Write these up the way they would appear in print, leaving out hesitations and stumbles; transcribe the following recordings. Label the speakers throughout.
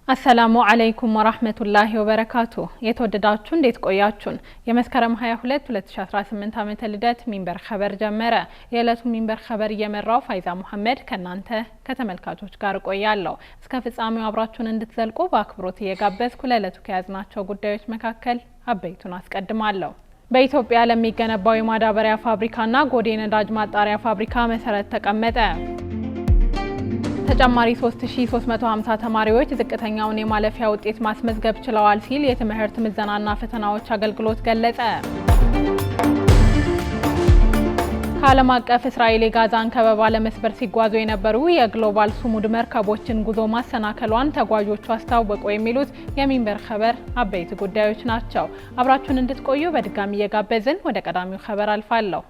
Speaker 1: አሰላሙ አለይኩም ወራህመቱላሂ ወበረካቱ የተወደዳችሁ እንዴት ቆያችሁን? የመስከረም 22 2018 ዓመተ ልደት ሚንበር ኸበር ጀመረ። የዕለቱ ሚንበር ኸበር እየመራው ፋይዛ መሐመድ ከናንተ ከተመልካቾች ጋር ቆያለሁ። እስከ ፍጻሜው አብራችሁን እንድትዘልቁ በአክብሮት እየጋበዝኩ ለዕለቱ ከያዝናቸው ጉዳዮች መካከል አበይቱን አስቀድማለሁ። በኢትዮጵያ ለሚገነባው የማዳበሪያ ፋብሪካና ጎዴ ነዳጅ ማጣሪያ ፋብሪካ መሰረት ተቀመጠ። ተጨማሪ 3350 ተማሪዎች ዝቅተኛውን የማለፊያ ውጤት ማስመዝገብ ችለዋል ሲል የትምህርት ምዘናና ፈተናዎች አገልግሎት ገለጸ። ከዓለም አቀፍ እስራኤል የጋዛን ከበባ ለመስበር ሲጓዙ የነበሩ የግሎባል ሱሙድ መርከቦችን ጉዞ ማሰናከሏን ተጓዦቹ አስታወቁ። የሚሉት የሚንበር ኸበር አበይት ጉዳዮች ናቸው። አብራችሁን እንድትቆዩ በድጋሚ እየጋበዝን ወደ ቀዳሚው ኸበር አልፋለሁ።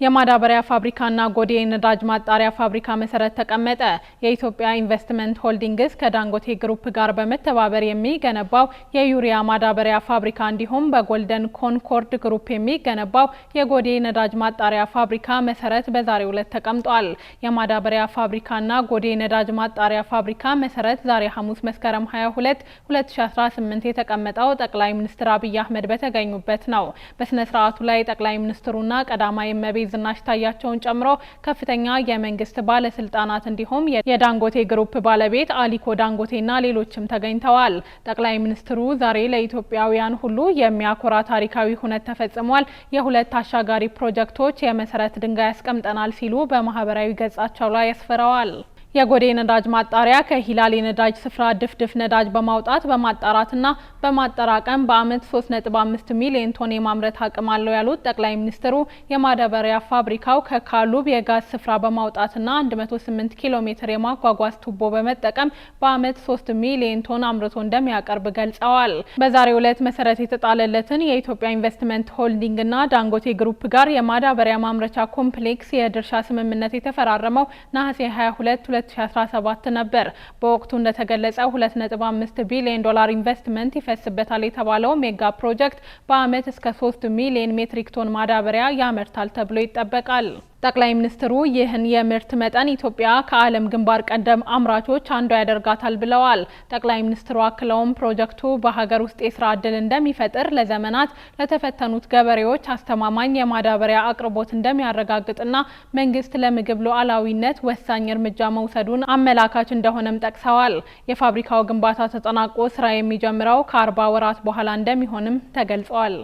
Speaker 1: የማዳበሪያ ፋብሪካና ጎዴ ነዳጅ ማጣሪያ ፋብሪካ መሰረት ተቀመጠ። የኢትዮጵያ ኢንቨስትመንት ሆልዲንግስ ከዳንጎቴ ግሩፕ ጋር በመተባበር የሚገነባው የዩሪያ ማዳበሪያ ፋብሪካ እንዲሁም በጎልደን ኮንኮርድ ግሩፕ የሚገነባው የጎዴ ነዳጅ ማጣሪያ ፋብሪካ መሰረት በዛሬው ዕለት ተቀምጧል። የማዳበሪያ ፋብሪካና ጎዴ ነዳጅ ማጣሪያ ፋብሪካ መሰረት ዛሬ ሐሙስ መስከረም 22 2018 የተቀመጠው ጠቅላይ ሚኒስትር አብይ አህመድ በተገኙበት ነው። በስነ ስርዓቱ ላይ ጠቅላይ ሚኒስትሩና ቀዳማዊ እመቤት ዝናሽ ታያቸውን ጨምሮ ከፍተኛ የመንግስት ባለስልጣናት እንዲሁም የዳንጎቴ ግሩፕ ባለቤት አሊኮ ዳንጎቴና ሌሎችም ተገኝተዋል። ጠቅላይ ሚኒስትሩ ዛሬ ለኢትዮጵያውያን ሁሉ የሚያኮራ ታሪካዊ ሁነት ተፈጽሟል፣ የሁለት አሻጋሪ ፕሮጀክቶች የመሰረት ድንጋይ ያስቀምጠናል ሲሉ በማህበራዊ ገጻቸው ላይ ያስፈራዋል። የጎዴ ነዳጅ ማጣሪያ ከሂላል የነዳጅ ስፍራ ድፍድፍ ነዳጅ በማውጣት በማጣራትና በማጠራቀም በአመት 3.5 ሚሊዮን ቶን የማምረት አቅም አለው ያሉት ጠቅላይ ሚኒስትሩ የማዳበሪያ ፋብሪካው ከካሉብ የጋዝ ስፍራ በማውጣትና 108 ኪሎ ሜትር የማጓጓዝ ቱቦ በመጠቀም በአመት 3 ሚሊዮን ቶን አምርቶ እንደሚያቀርብ ገልጸዋል። በዛሬው ዕለት መሰረት የተጣለለትን የኢትዮጵያ ኢንቨስትመንት ሆልዲንግና ዳንጎቴ ግሩፕ ጋር የማዳበሪያ ማምረቻ ኮምፕሌክስ የድርሻ ስምምነት የተፈራረመው ነሐሴ 22 2017 ነበር። በወቅቱ እንደተገለጸው 2.5 ቢሊዮን ዶላር ኢንቨስትመንት ይፈስበታል የተባለው ሜጋ ፕሮጀክት በአመት እስከ 3 ሚሊዮን ሜትሪክ ቶን ማዳበሪያ ያመርታል ተብሎ ይጠበቃል። ጠቅላይ ሚኒስትሩ ይህን የምርት መጠን ኢትዮጵያ ከዓለም ግንባር ቀደም አምራቾች አንዷ ያደርጋታል ብለዋል። ጠቅላይ ሚኒስትሩ አክለውም ፕሮጀክቱ በሀገር ውስጥ የስራ ዕድል እንደሚፈጥር፣ ለዘመናት ለተፈተኑት ገበሬዎች አስተማማኝ የማዳበሪያ አቅርቦት እንደሚያረጋግጥና መንግስት ለምግብ ሉዓላዊነት ወሳኝ እርምጃ መውሰዱን አመላካች እንደሆነም ጠቅሰዋል። የፋብሪካው ግንባታ ተጠናቆ ስራ የሚጀምረው ከ40 ወራት በኋላ እንደሚሆንም ተገልጿል።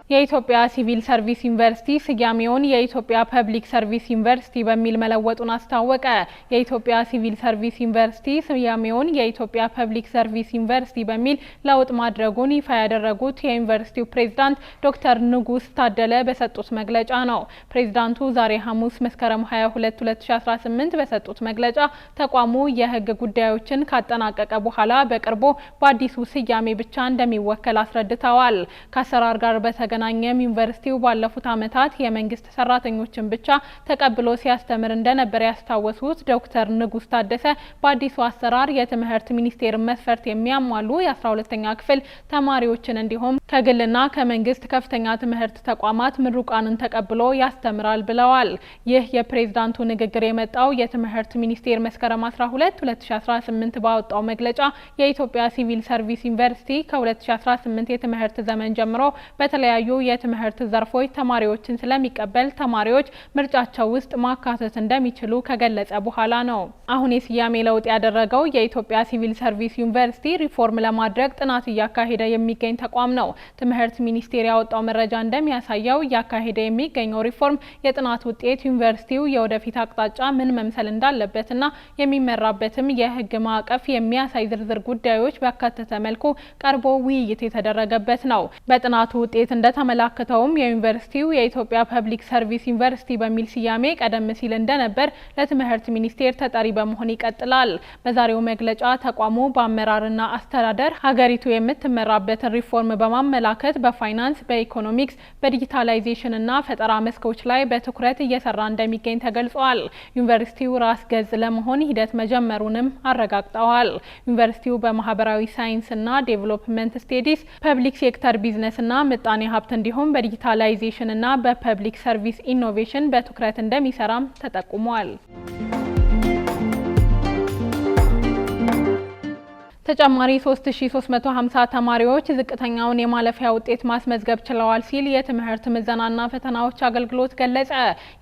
Speaker 1: የኢትዮጵያ ሲቪል ሰርቪስ ዩኒቨርሲቲ ስያሜውን የኢትዮጵያ ፐብሊክ ሰርቪስ ዩኒቨርሲቲ በሚል መለወጡን አስታወቀ። የኢትዮጵያ ሲቪል ሰርቪስ ዩኒቨርሲቲ ስያሜውን የኢትዮጵያ ፐብሊክ ሰርቪስ ዩኒቨርሲቲ በሚል ለውጥ ማድረጉን ይፋ ያደረጉት የዩኒቨርሲቲው ፕሬዝዳንት ዶክተር ንጉስ ታደለ በሰጡት መግለጫ ነው። ፕሬዝዳንቱ ዛሬ ሐሙስ መስከረም 22 2018 በሰጡት መግለጫ ተቋሙ የህግ ጉዳዮችን ካጠናቀቀ በኋላ በቅርቡ በአዲሱ ስያሜ ብቻ እንደሚወከል አስረድተዋል። ከአሰራር ጋር በተገናኘም ዩኒቨርሲቲው ባለፉት ዓመታት የመንግስት ሰራተኞችን ብቻ ተቀብሎ ሲያስተምር እንደነበር ያስታወሱት ዶክተር ንጉስ ታደሰ በአዲሱ አሰራር የትምህርት ሚኒስቴር መስፈርት የሚያሟሉ የ12ኛ ክፍል ተማሪዎችን እንዲሁም ከግልና ከመንግስት ከፍተኛ ትምህርት ተቋማት ምሩቃንን ተቀብሎ ያስተምራል ብለዋል። ይህ የፕሬዝዳንቱ ንግግር የመጣው የትምህርት ሚኒስቴር መስከረም 12 2018 ባወጣው መግለጫ የኢትዮጵያ ሲቪል ሰርቪስ ዩኒቨርሲቲ ከ2018 የትምህርት ዘመን ጀምሮ በተለያዩ የትምህርት ዘርፎች ተማሪዎችን ስለሚቀበል ተማሪዎች ምርጫቸው ውስጥ ማካተት እንደሚችሉ ከገለጸ በኋላ ነው። አሁን የስያሜ ለውጥ ያደረገው የኢትዮጵያ ሲቪል ሰርቪስ ዩኒቨርሲቲ ሪፎርም ለማድረግ ጥናት እያካሄደ የሚገኝ ተቋም ነው። ትምህርት ሚኒስቴር ያወጣው መረጃ እንደሚያሳየው እያካሄደ የሚገኘው ሪፎርም የጥናት ውጤት ዩኒቨርሲቲው የወደፊት አቅጣጫ ምን መምሰል እንዳለበትና የሚመራበትም የህግ ማዕቀፍ የሚያሳይ ዝርዝር ጉዳዮች ባካተተ መልኩ ቀርቦ ውይይት የተደረገበት ነው። በጥናቱ ውጤት እንደተመላከተውም የዩኒቨርሲቲው የኢትዮጵያ ፐብሊክ ሰርቪስ ዩኒቨርሲቲ በሚል ስያሜ ቀደም ሲል እንደነበር ለትምህርት ሚኒስቴር ተጠሪ በመሆን ይቀጥላል። በዛሬው መግለጫ ተቋሙ በአመራርና አስተዳደር ሀገሪቱ የምትመራበትን ሪፎርም በማመላከት በፋይናንስ፣ በኢኮኖሚክስ፣ በዲጂታላይዜሽንና ፈጠራ መስኮች ላይ በትኩረት እየሰራ እንደሚገኝ ተገልጿል። ዩኒቨርሲቲው ራስ ገዝ ለመሆን ሂደት መጀመሩንም አረጋግጠዋል። ዩኒቨርሲቲው በማህበራዊ ሳይንስና ዴቨሎፕመንት ስቴዲስ፣ ፐብሊክ ሴክተር ቢዝነስና ምጣኔ ሀብት ሀብት እንዲሁም በዲጂታላይዜሽን እና በፐብሊክ ሰርቪስ ኢኖቬሽን በትኩረት እንደሚሰራም ተጠቁሟል። ተጨማሪ 3350 ተማሪዎች ዝቅተኛውን የማለፊያ ውጤት ማስመዝገብ ችለዋል ሲል የትምህርት ምዘናና ፈተናዎች አገልግሎት ገለጸ።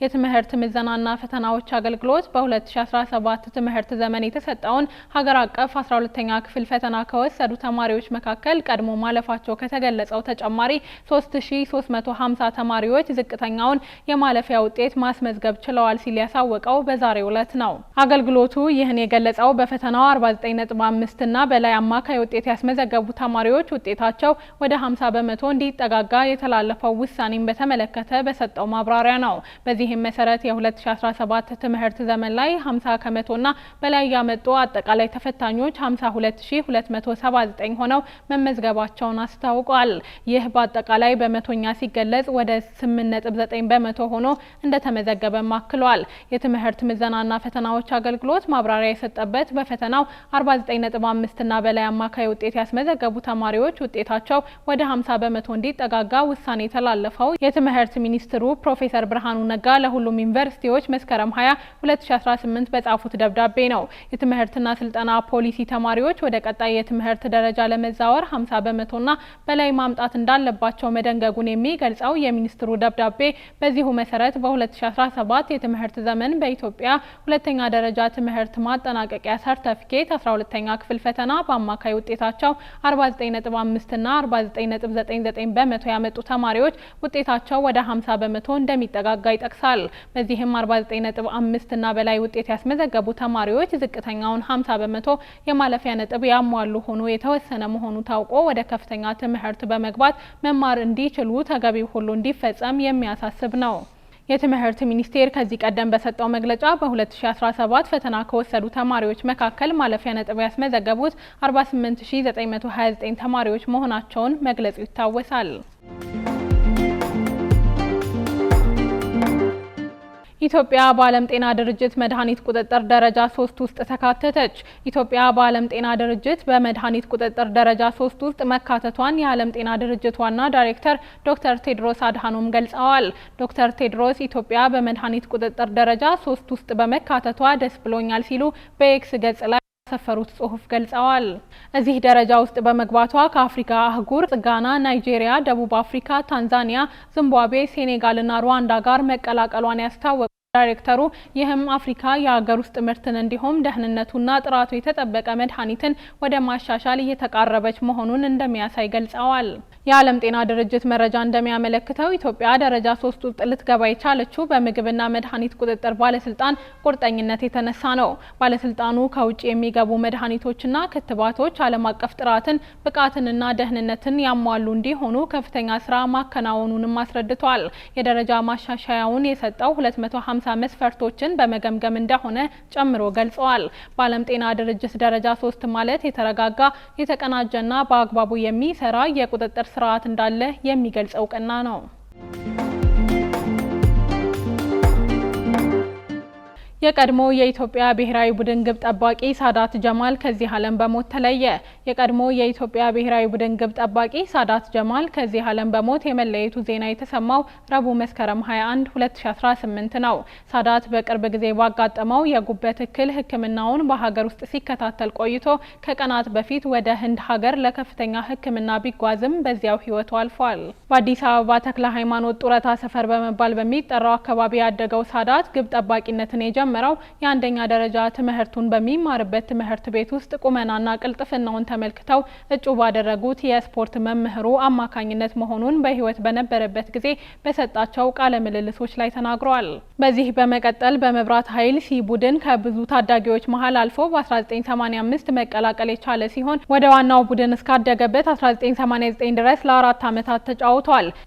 Speaker 1: የትምህርት ምዘናና ፈተናዎች አገልግሎት በ2017 ትምህርት ዘመን የተሰጠውን ሀገር አቀፍ 12ኛ ክፍል ፈተና ከወሰዱ ተማሪዎች መካከል ቀድሞ ማለፋቸው ከተገለጸው ተጨማሪ 3350 ተማሪዎች ዝቅተኛውን የማለፊያ ውጤት ማስመዝገብ ችለዋል ሲል ያሳወቀው በዛሬው ዕለት ነው። አገልግሎቱ ይህን የገለጸው በፈተናው 49.5 እና በላይ አማካይ ውጤት ያስመዘገቡ ተማሪዎች ውጤታቸው ወደ 50 በመቶ እንዲጠጋጋ የተላለፈው ውሳኔን በተመለከተ በሰጠው ማብራሪያ ነው። በዚህም መሰረት የ2017 ትምህርት ዘመን ላይ 50 ከመቶና በላይ ያመጡ አጠቃላይ ተፈታኞች 52279 ሆነው መመዝገባቸውን አስታውቋል። ይህ በአጠቃላይ በመቶኛ ሲገለጽ ወደ 8.9 በመቶ ሆኖ እንደተመዘገበም አክሏል። የትምህርት ምዘናና ፈተናዎች አገልግሎት ማብራሪያ የሰጠበት በፈተናው 49.5 እና በላይ አማካይ ውጤት ያስመዘገቡ ተማሪዎች ውጤታቸው ወደ 50 በመቶ እንዲጠጋጋ ውሳኔ የተላለፈው የትምህርት ሚኒስትሩ ፕሮፌሰር ብርሃኑ ነጋ ለሁሉም ዩኒቨርሲቲዎች መስከረም 20 2018 በጻፉት ደብዳቤ ነው። የትምህርትና ስልጠና ፖሊሲ ተማሪዎች ወደ ቀጣይ የትምህርት ደረጃ ለመዛወር 50 በመቶና በላይ ማምጣት እንዳለባቸው መደንገጉን የሚገልጸው የሚኒስትሩ ደብዳቤ በዚሁ መሰረት በ2017 የትምህርት ዘመን በኢትዮጵያ ሁለተኛ ደረጃ ትምህርት ማጠናቀቂያ ሰርተፊኬት 12ኛ ክፍል ፈተና በአማካይ ውጤታቸው 49.5 እና 49.99 በመቶ ያመጡ ተማሪዎች ውጤታቸው ወደ 50 በመቶ እንደሚጠጋጋ ይጠቅሳል። በዚህም 49.5 እና በላይ ውጤት ያስመዘገቡ ተማሪዎች ዝቅተኛውን 50 በመቶ የማለፊያ ነጥብ ያሟሉ ሆኖ የተወሰነ መሆኑ ታውቆ ወደ ከፍተኛ ትምህርት በመግባት መማር እንዲችሉ ተገቢው ሁሉ እንዲፈጸም የሚያሳስብ ነው። የትምህርት ሚኒስቴር ከዚህ ቀደም በሰጠው መግለጫ በ2017 ፈተና ከወሰዱ ተማሪዎች መካከል ማለፊያ ነጥብ ያስመዘገቡት 48929 ተማሪዎች መሆናቸውን መግለጹ ይታወሳል። ኢትዮጵያ በዓለም ጤና ድርጅት መድኃኒት ቁጥጥር ደረጃ 3 ውስጥ ተካተተች። ኢትዮጵያ በዓለም ጤና ድርጅት በመድኃኒት ቁጥጥር ደረጃ 3 ውስጥ መካተቷን የዓለም ጤና ድርጅት ዋና ዳይሬክተር ዶክተር ቴድሮስ አድሃኖም ገልጸዋል። ዶክተር ቴድሮስ ኢትዮጵያ በመድኃኒት ቁጥጥር ደረጃ 3 ውስጥ በመካተቷ ደስ ብሎኛል ሲሉ በኤክስ ገጽ ላይ ያሰፈሩት ጽሑፍ ገልጸዋል። እዚህ ደረጃ ውስጥ በመግባቷ ከአፍሪካ አህጉር ጋና፣ ናይጄሪያ፣ ደቡብ አፍሪካ፣ ታንዛኒያ፣ ዚምባብዌ፣ ሴኔጋልና ሩዋንዳ ጋር መቀላቀሏን ያስታወቁ ዳይሬክተሩ ይህም አፍሪካ የሀገር ውስጥ ምርትን እንዲሁም ደህንነቱና ጥራቱ የተጠበቀ መድኃኒትን ወደ ማሻሻል እየተቃረበች መሆኑን እንደሚያሳይ ገልጸዋል። የዓለም ጤና ድርጅት መረጃ እንደሚያመለክተው ኢትዮጵያ ደረጃ 3 ውስጥ ልትገባ የቻለችው በምግብና መድኃኒት ቁጥጥር ባለስልጣን ቁርጠኝነት የተነሳ ነው። ባለስልጣኑ ከውጭ የሚገቡ መድኃኒቶችና ክትባቶች ዓለም አቀፍ ጥራትን፣ ብቃትንና ደህንነትን ያሟሉ እንዲሆኑ ከፍተኛ ስራ ማከናወኑንም አስረድቷል። የደረጃ ማሻሻያውን የሰጠው 250 መስፈርቶችን በመገምገም እንደሆነ ጨምሮ ገልጸዋል። በዓለም ጤና ድርጅት ደረጃ 3 ማለት የተረጋጋ፣ የተቀናጀና በአግባቡ የሚሰራ የቁጥጥር ስርዓት እንዳለ የሚገልጽ እውቅና ነው። የቀድሞ የኢትዮጵያ ብሔራዊ ቡድን ግብ ጠባቂ ሳዳት ጀማል ከዚህ ዓለም በሞት ተለየ። የቀድሞ የኢትዮጵያ ብሔራዊ ቡድን ግብ ጠባቂ ሳዳት ጀማል ከዚህ ዓለም በሞት የመለየቱ ዜና የተሰማው ረቡዕ መስከረም 21 2018 ነው። ሳዳት በቅርብ ጊዜ ባጋጠመው የጉበት እክል ሕክምናውን በሀገር ውስጥ ሲከታተል ቆይቶ ከቀናት በፊት ወደ ህንድ ሀገር ለከፍተኛ ሕክምና ቢጓዝም በዚያው ህይወቱ አልፏል። በአዲስ አበባ ተክለ ሃይማኖት ጡረታ ሰፈር በመባል በሚጠራው አካባቢ ያደገው ሳዳት ግብ ጠባቂነትን የጀመረው የአንደኛ ደረጃ ትምህርቱን በሚማርበት ትምህርት ቤት ውስጥ ቁመናና ቅልጥፍናውን ተመልክተው እጩ ባደረጉት የስፖርት መምህሩ አማካኝነት መሆኑን በህይወት በነበረበት ጊዜ በሰጣቸው ቃለ ምልልሶች ላይ ተናግሯል። በዚህ በመቀጠል በመብራት ኃይል ሲ ቡድን ከብዙ ታዳጊዎች መሀል አልፎ በ1985 መቀላቀል የቻለ ሲሆን ወደ ዋናው ቡድን እስካደገበት 1989 ድረስ ለ4 ዓመታት ተጫውቷል።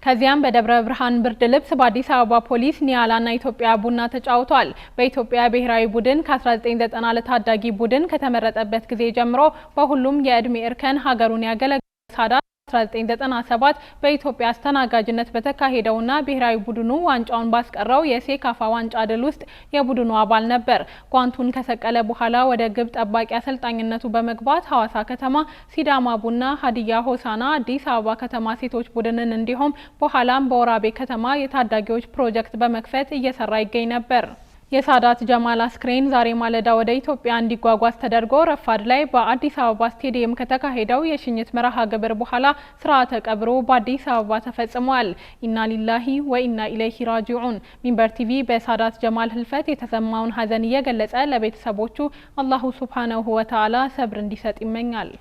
Speaker 1: ከዚያም በደብረ ብርሃን ብርድ ልብስ፣ በአዲስ አበባ ፖሊስ፣ ኒያላና ኢትዮጵያ ቡና ተጫውቷል። በኢትዮጵያ ብሔራዊ ቡድን ከ1990 ለታዳጊ ቡድን ከተመረጠበት ጊዜ ጀምሮ በሁሉም የእድሜ እርከን ሀገሩን ያገለገለ ሳዳት በ1997 በኢትዮጵያ አስተናጋጅነት በተካሄደውና ብሔራዊ ቡድኑ ዋንጫውን ባስቀረው የሴካፋ ዋንጫ ድል ውስጥ የቡድኑ አባል ነበር። ጓንቱን ከሰቀለ በኋላ ወደ ግብ ጠባቂ አሰልጣኝነቱ በመግባት ሐዋሳ ከተማ፣ ሲዳማ ቡና፣ ሀዲያ ሆሳና፣ አዲስ አበባ ከተማ ሴቶች ቡድንን እንዲሁም በኋላም በወራቤ ከተማ የታዳጊዎች ፕሮጀክት በመክፈት እየሰራ ይገኝ ነበር። የሳዳት ጀማል አስክሬን ዛሬ ማለዳ ወደ ኢትዮጵያ እንዲጓጓዝ ተደርጎ ረፋድ ላይ በአዲስ አበባ ስቴዲየም ከተካሄደው የሽኝት መርሃ ግብር በኋላ ስርዓተ ቀብሩ በአዲስ አበባ ተፈጽሟል። ኢና ሊላሂ ወኢና ኢለይሂ ራጂዑን። ሚንበር ቲቪ በሳዳት ጀማል ህልፈት የተሰማውን ሀዘን እየገለጸ ለቤተሰቦቹ አላሁ ሱብሃነሁ ወተዓላ ሰብር እንዲሰጥ ይመኛል።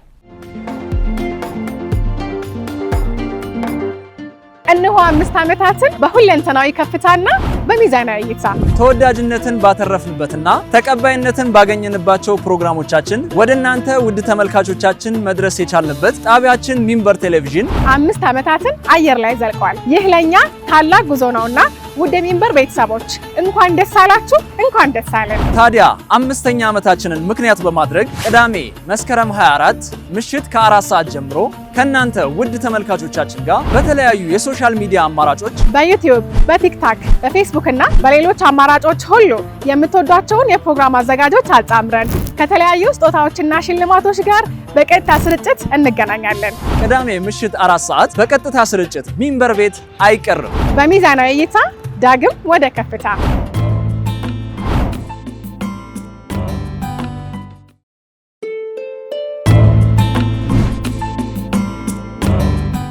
Speaker 2: እነሆ 5 ዓመታትን በሁለንተናዊ ከፍታና በሚዛናዊ እይታ
Speaker 3: ተወዳጅነትን ባተረፍንበትና ተቀባይነትን ባገኘንባቸው ፕሮግራሞቻችን ወደ እናንተ ውድ ተመልካቾቻችን መድረስ የቻልንበት ጣቢያችን ሚንበር ቴሌቪዥን
Speaker 2: 5 ዓመታትን አየር ላይ ዘልቋል። ይህ ለኛ ታላቅ ጉዞ ነውና ውድ ሚንበር ቤተሰቦች እንኳን ደስ አላችሁ፣ እንኳን ደስ አለን።
Speaker 3: ታዲያ 5ኛ ዓመታችንን ምክንያት በማድረግ ቅዳሜ መስከረም 24 ምሽት ከ4 ሰዓት ጀምሮ ከናንተ ውድ ተመልካቾቻችን ጋር በተለያዩ የሶሻል ሚዲያ አማራጮች
Speaker 2: በዩቲዩብ፣ በቲክታክ፣ በፌስቡክ እና በሌሎች አማራጮች ሁሉ የምትወዷቸውን የፕሮግራም አዘጋጆች አጣምረን ከተለያዩ ስጦታዎችና ሽልማቶች ጋር በቀጥታ ስርጭት እንገናኛለን።
Speaker 3: ቅዳሜ ምሽት 4 ሰዓት በቀጥታ ስርጭት ሚንበር ቤት አይቀርም።
Speaker 2: በሚዛናዊ እይታ ዳግም ወደ ከፍታ።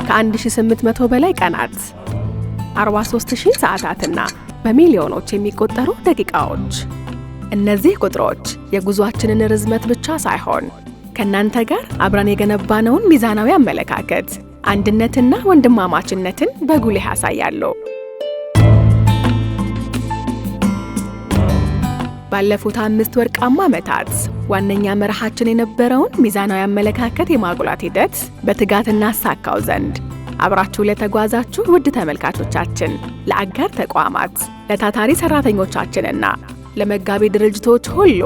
Speaker 2: ከ1800 በላይ ቀናት 43000 ሰዓታትና በሚሊዮኖች የሚቆጠሩ ደቂቃዎች። እነዚህ ቁጥሮች የጉዟችንን ርዝመት ብቻ ሳይሆን ከናንተ ጋር አብረን የገነባነውን ሚዛናዊ አመለካከት፣ አንድነትና ወንድማማችነትን በጉልህ ያሳያሉ። ባለፉት 5 ወርቃማ ዓመታት ዋነኛ መርሃችን የነበረውን ሚዛናዊ አመለካከት የማጉላት ሂደት በትጋት እናሳካው ዘንድ አብራችሁ ለተጓዛችሁ ውድ ተመልካቾቻችን፣ ለአጋር ተቋማት፣ ለታታሪ ሰራተኞቻችንና ለመጋቢ ድርጅቶች ሁሉ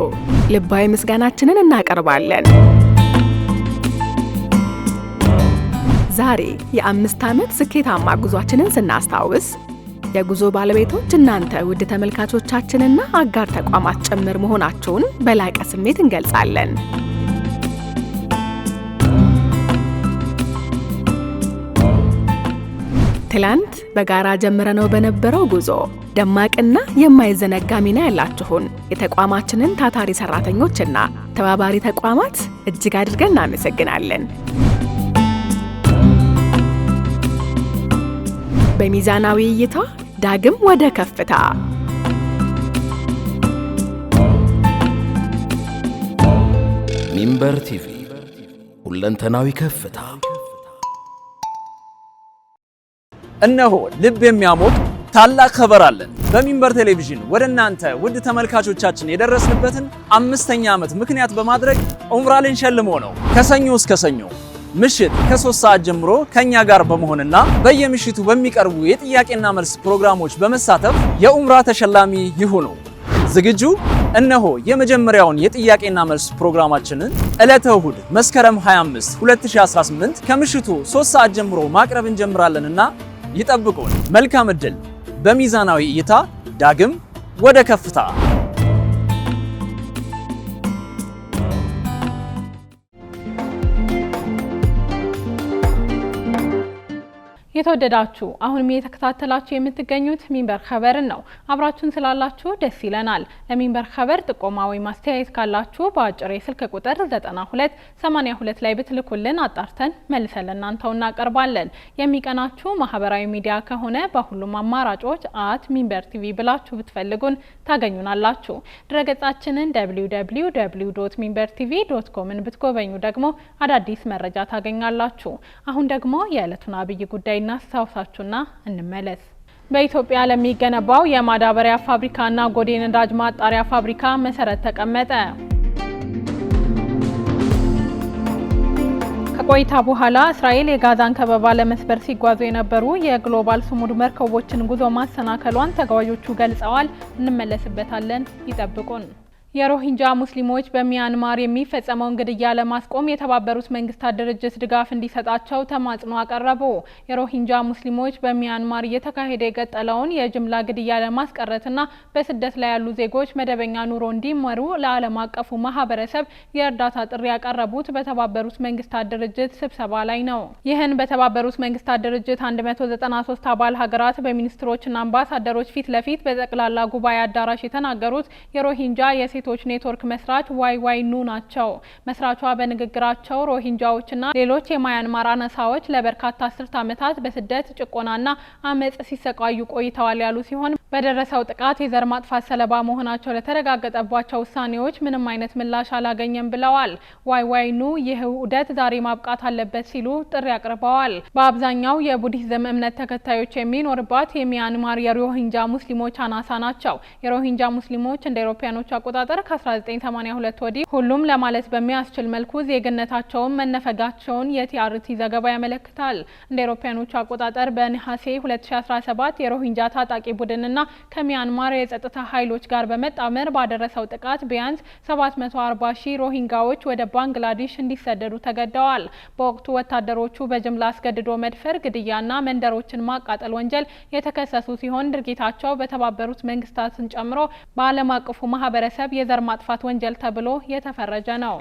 Speaker 2: ልባዊ ምስጋናችንን እናቀርባለን። ዛሬ የ5 ዓመት ስኬታማ ጉዟችንን ስናስታውስ የጉዞ ባለቤቶች እናንተ ውድ ተመልካቾቻችንና አጋር ተቋማት ጭምር መሆናችሁን በላቀ ስሜት እንገልጻለን። ትላንት በጋራ ጀምረነው በነበረው ጉዞ ደማቅና የማይዘነጋ ሚና ያላችሁን የተቋማችንን ታታሪ ሰራተኞችና ተባባሪ ተቋማት እጅግ አድርገን እናመሰግናለን። በሚዛናዊ እይታ ዳግም ወደ ከፍታ።
Speaker 4: ሚንበር ቲቪ ሁለንተናዊ ከፍታ።
Speaker 3: እነሆ ልብ የሚያሞቅ ታላቅ खबर አለን። በሚንበር ቴሌቪዥን ወደ እናንተ ውድ ተመልካቾቻችን የደረስንበትን 5ኛ ዓመት ምክንያት በማድረግ ዑምራ ልንሸልሞ ነው። ከሰኞ እስከ ሰኞ ምሽት ከ3 ሰዓት ጀምሮ ከኛ ጋር በመሆንና በየምሽቱ በሚቀርቡ የጥያቄና መልስ ፕሮግራሞች በመሳተፍ የዑምራ ተሸላሚ ይሁኑ። ዝግጁ? እነሆ የመጀመሪያውን የጥያቄና መልስ ፕሮግራማችንን ዕለተ እሁድ መስከረም 25 2018 ከምሽቱ 3 ሰዓት ጀምሮ ማቅረብ እንጀምራለንና ይጠብቁን። መልካም ዕድል። በሚዛናዊ እይታ ዳግም ወደ ከፍታ።
Speaker 1: የተወደዳችሁ አሁንም እየተከታተላችሁ የምትገኙት ሚንበር ኸበርን ነው። አብራችሁን ስላላችሁ ደስ ይለናል። ለሚንበር ኸበር ጥቆማ ወይ ማስተያየት ካላችሁ በአጭር የስልክ ቁጥር 9282 ላይ ብትልኩልን አጣርተን መልሰን ለእናንተው እናቀርባለን። የሚቀናችሁ ማህበራዊ ሚዲያ ከሆነ በሁሉም አማራጮች @ሚንበር ቲቪ ብላችሁ ብትፈልጉን ታገኙናላችሁ። ድረገጻችንን www.minbertv.com ብትጎበኙ ደግሞ አዳዲስ መረጃ ታገኛላችሁ። አሁን ደግሞ የዕለቱን አብይ ጉዳይ እናስታውሳችሁና እንመለስ። በኢትዮጵያ ለሚገነባው የማዳበሪያ ፋብሪካና ጎዴ ነዳጅ ማጣሪያ ፋብሪካ መሰረት ተቀመጠ። ከቆይታ በኋላ እስራኤል የጋዛን ከበባ ለመስበር ሲጓዙ የነበሩ የግሎባል ስሙድ መርከቦችን ጉዞ ማሰናከሏን ተጓዦቹ ገልጸዋል። እንመለስበታለን። ይጠብቁን። የሮሂንጃ ሙስሊሞች በሚያንማር የሚፈጸመውን ግድያ ለማስቆም የተባበሩት መንግስታት ድርጅት ድጋፍ እንዲሰጣቸው ተማጽኖ አቀረቡ። የሮሂንጃ ሙስሊሞች በሚያንማር እየተካሄደ የቀጠለውን የጅምላ ግድያ ለማስቀረትና በስደት ላይ ያሉ ዜጎች መደበኛ ኑሮ እንዲመሩ ለዓለም አቀፉ ማህበረሰብ የእርዳታ ጥሪ ያቀረቡት በተባበሩት መንግስታት ድርጅት ስብሰባ ላይ ነው። ይህን በተባበሩት መንግስታት ድርጅት 193 አባል ሀገራት በሚኒስትሮችና አምባሳደሮች ፊት ለፊት በጠቅላላ ጉባኤ አዳራሽ የተናገሩት የሮሂንጃ የሴቶች ኔትወርክ መስራች ዋይ ኑ ናቸው። መስራቿ በንግግራቸው ሮሂንጃዎችና ሌሎች የማያንማር አናሳዎች ለበርካታ አስርት ዓመታት በስደት ጭቆናና አመጽ ሲሰቃዩ ቆይተዋል ያሉ ሲሆን በደረሰው ጥቃት የዘር ማጥፋት ሰለባ መሆናቸው ለተረጋገጠባቸው ውሳኔዎች ምንም አይነት ምላሽ አላገኘም ብለዋል። ዋይ ኑ ይህ ውደት ዛሬ ማብቃት አለበት ሲሉ ጥሪ አቅርበዋል። በአብዛኛው የቡዲዝም እምነት ተከታዮች የሚኖርባት የሚያንማር የሮሂንጃ ሙስሊሞች አናሳ ናቸው። የሮሂንጃ ሙስሊሞች እንደ አውሮፓውያኖች አቆጣጠር ከ1982 ወዲህ ሁሉም ለማለት በሚያስችል መልኩ ዜግነታቸውን መነፈጋቸውን የቲአርቲ ዘገባ ያመለክታል። እንደ አውሮፓውያኖቹ አቆጣጠር በነሐሴ 2017 የሮሂንጃ ታጣቂ ቡድንና ከሚያንማር የጸጥታ ኃይሎች ጋር በመጣመር ባደረሰው ጥቃት ቢያንስ 740 ሺህ ሮሂንጋዎች ወደ ባንግላዴሽ እንዲሰደዱ ተገደዋል። በወቅቱ ወታደሮቹ በጅምላ አስገድዶ መድፈር፣ ግድያና መንደሮችን ማቃጠል ወንጀል የተከሰሱ ሲሆን ድርጊታቸው በተባበሩት መንግስታትን ጨምሮ በዓለም አቀፉ ማህበረሰብ የዘር ማጥፋት ወንጀል ተብሎ የተፈረጀ ነው።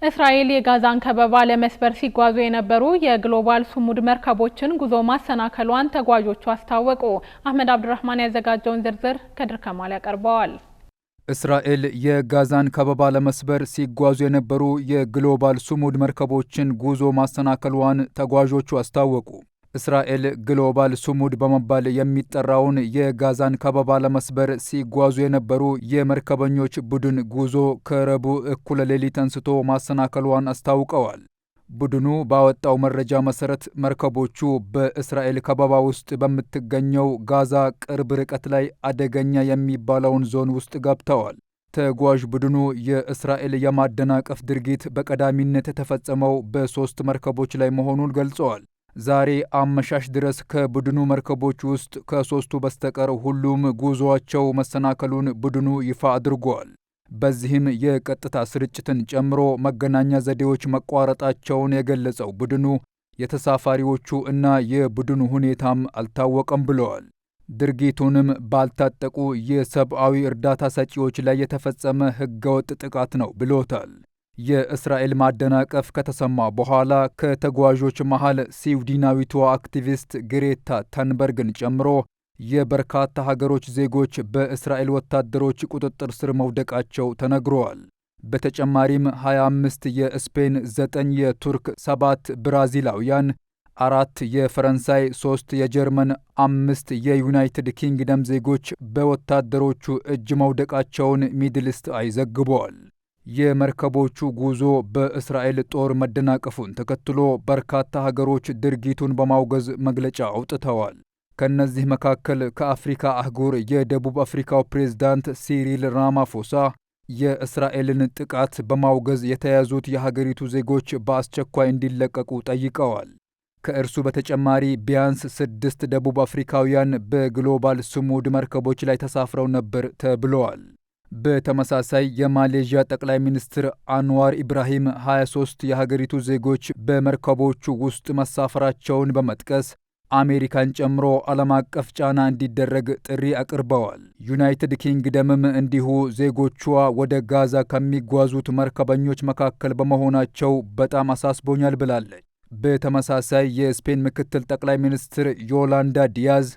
Speaker 1: እስራኤል የጋዛን ከበባ ለመስበር ሲጓዙ የነበሩ የግሎባል ሱሙድ መርከቦችን ጉዞ ማሰናከሏን ተጓዦቹ አስታወቁ። አህመድ አብዱራህማን ያዘጋጀውን ዝርዝር ከድር ከማል ያቀርበዋል።
Speaker 5: እስራኤል የጋዛን ከበባ ለመስበር ሲጓዙ የነበሩ የግሎባል ሱሙድ መርከቦችን ጉዞ ማሰናከሏን ተጓዦቹ አስታወቁ። እስራኤል ግሎባል ሱሙድ በመባል የሚጠራውን የጋዛን ከበባ ለመስበር ሲጓዙ የነበሩ የመርከበኞች ቡድን ጉዞ ከረቡዕ እኩለ ሌሊት አንስቶ ማሰናከሏን አስታውቀዋል። ቡድኑ ባወጣው መረጃ መሰረት መርከቦቹ በእስራኤል ከበባ ውስጥ በምትገኘው ጋዛ ቅርብ ርቀት ላይ አደገኛ የሚባለውን ዞን ውስጥ ገብተዋል። ተጓዥ ቡድኑ የእስራኤል የማደናቀፍ ድርጊት በቀዳሚነት የተፈጸመው በ3 መርከቦች ላይ መሆኑን ገልጸዋል። ዛሬ አመሻሽ ድረስ ከቡድኑ መርከቦች ውስጥ ከ3ቱ በስተቀር ሁሉም ጉዞአቸው መሰናከሉን ቡድኑ ይፋ አድርጓል። በዚህም የቀጥታ ስርጭትን ጨምሮ መገናኛ ዘዴዎች መቋረጣቸውን የገለጸው ቡድኑ የተሳፋሪዎቹ እና የቡድኑ ሁኔታም አልታወቀም ብለዋል። ድርጊቱንም ባልታጠቁ የሰብአዊ እርዳታ ሰጪዎች ላይ የተፈጸመ ሕገወጥ ጥቃት ነው ብሎታል። የእስራኤል ማደናቀፍ ከተሰማ በኋላ ከተጓዦች መሃል ስዊድናዊቷ አክቲቪስት ግሬታ ተንበርግን ጨምሮ የበርካታ ሀገሮች ዜጎች በእስራኤል ወታደሮች ቁጥጥር ስር መውደቃቸው ተነግረዋል። በተጨማሪም 25 የስፔን፣ 9 የቱርክ፣ 7 ብራዚላውያን፣ 4 የፈረንሳይ፣ 3 የጀርመን፣ 5 የዩናይትድ ኪንግደም ዜጎች በወታደሮቹ እጅ መውደቃቸውን ሚድልስት አይ ዘግበዋል። የመርከቦቹ ጉዞ በእስራኤል ጦር መደናቀፉን ተከትሎ በርካታ ሀገሮች ድርጊቱን በማውገዝ መግለጫ አውጥተዋል። ከነዚህ መካከል ከአፍሪካ አህጉር የደቡብ አፍሪካው ፕሬዝዳንት ሲሪል ራማፎሳ የእስራኤልን ጥቃት በማውገዝ የተያዙት የሀገሪቱ ዜጎች በአስቸኳይ እንዲለቀቁ ጠይቀዋል። ከእርሱ በተጨማሪ ቢያንስ 6 ደቡብ አፍሪካውያን በግሎባል ሱሙድ መርከቦች ላይ ተሳፍረው ነበር ተብለዋል። በተመሳሳይ የማሌዥያ ጠቅላይ ሚኒስትር አንዋር ኢብራሂም 23 የሀገሪቱ ዜጎች በመርከቦቹ ውስጥ መሳፈራቸውን በመጥቀስ አሜሪካን ጨምሮ ዓለም አቀፍ ጫና እንዲደረግ ጥሪ አቅርበዋል። ዩናይትድ ኪንግደምም እንዲሁ ዜጎቿ ወደ ጋዛ ከሚጓዙት መርከበኞች መካከል በመሆናቸው በጣም አሳስቦኛል ብላለች። በተመሳሳይ የስፔን ምክትል ጠቅላይ ሚኒስትር ዮላንዳ ዲያዝ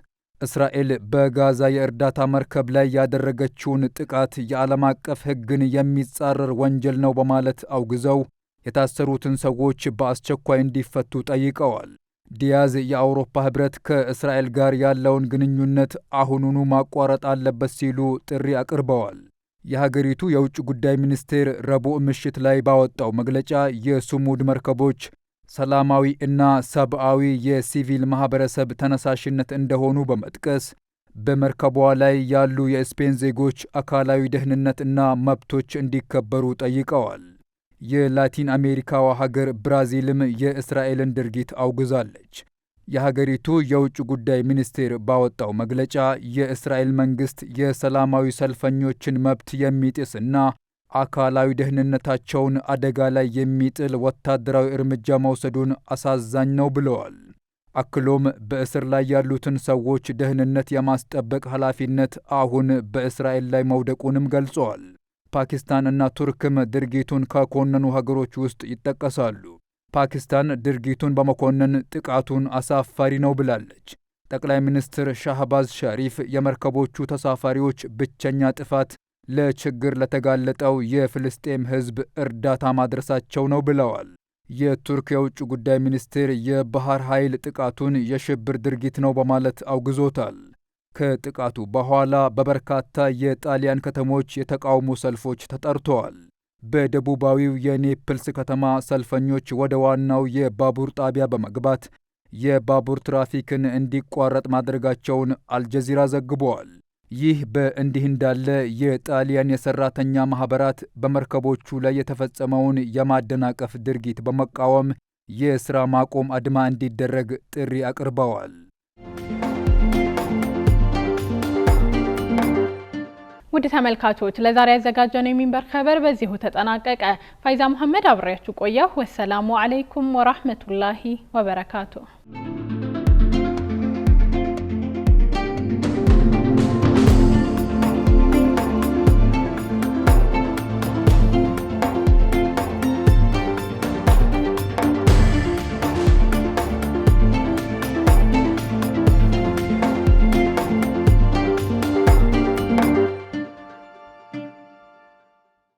Speaker 5: እስራኤል በጋዛ የእርዳታ መርከብ ላይ ያደረገችውን ጥቃት የዓለም አቀፍ ሕግን የሚጻረር ወንጀል ነው በማለት አውግዘው የታሰሩትን ሰዎች በአስቸኳይ እንዲፈቱ ጠይቀዋል። ዲያዝ የአውሮፓ ህብረት ከእስራኤል ጋር ያለውን ግንኙነት አሁኑኑ ማቋረጥ አለበት ሲሉ ጥሪ አቅርበዋል። የሀገሪቱ የውጭ ጉዳይ ሚኒስቴር ረቡዕ ምሽት ላይ ባወጣው መግለጫ የሱሙድ መርከቦች ሰላማዊ እና ሰብአዊ የሲቪል ማህበረሰብ ተነሳሽነት እንደሆኑ በመጥቀስ በመርከቧ ላይ ያሉ የስፔን ዜጎች አካላዊ ደህንነት እና መብቶች እንዲከበሩ ጠይቀዋል። የላቲን አሜሪካዋ ሀገር ብራዚልም የእስራኤልን ድርጊት አውግዛለች። የሀገሪቱ የውጭ ጉዳይ ሚኒስቴር ባወጣው መግለጫ የእስራኤል መንግስት የሰላማዊ ሰልፈኞችን መብት የሚጥስና አካላዊ ደህንነታቸውን አደጋ ላይ የሚጥል ወታደራዊ እርምጃ መውሰዱን አሳዛኝ ነው ብለዋል። አክሎም በእስር ላይ ያሉትን ሰዎች ደህንነት የማስጠበቅ ኃላፊነት አሁን በእስራኤል ላይ መውደቁንም ገልጸዋል። ፓኪስታን እና ቱርክም ድርጊቱን ከኮነኑ ሀገሮች ውስጥ ይጠቀሳሉ። ፓኪስታን ድርጊቱን በመኮነን ጥቃቱን አሳፋሪ ነው ብላለች። ጠቅላይ ሚኒስትር ሻህባዝ ሸሪፍ የመርከቦቹ ተሳፋሪዎች ብቸኛ ጥፋት ለችግር ለተጋለጠው የፍልስጤም ሕዝብ እርዳታ ማድረሳቸው ነው ብለዋል። የቱርክ የውጭ ጉዳይ ሚኒስቴር የባህር ኃይል ጥቃቱን የሽብር ድርጊት ነው በማለት አውግዞታል። ከጥቃቱ በኋላ በበርካታ የጣሊያን ከተሞች የተቃውሞ ሰልፎች ተጠርተዋል። በደቡባዊው የኔፕልስ ከተማ ሰልፈኞች ወደ ዋናው የባቡር ጣቢያ በመግባት የባቡር ትራፊክን እንዲቋረጥ ማድረጋቸውን አልጀዚራ ዘግቧል። ይህ በእንዲህ እንዳለ የጣሊያን የሰራተኛ ማህበራት በመርከቦቹ ላይ የተፈጸመውን የማደናቀፍ ድርጊት በመቃወም የሥራ ማቆም አድማ እንዲደረግ ጥሪ አቅርበዋል።
Speaker 1: ውድ ተመልካቾች ለዛሬ ያዘጋጀነው የሚንበር ኸበር በዚሁ ተጠናቀቀ። ፋይዛ መሐመድ አብሬያችሁ ቆየሁ። ወሰላሙ አለይኩም ወራህመቱላሂ ወበረካቱ።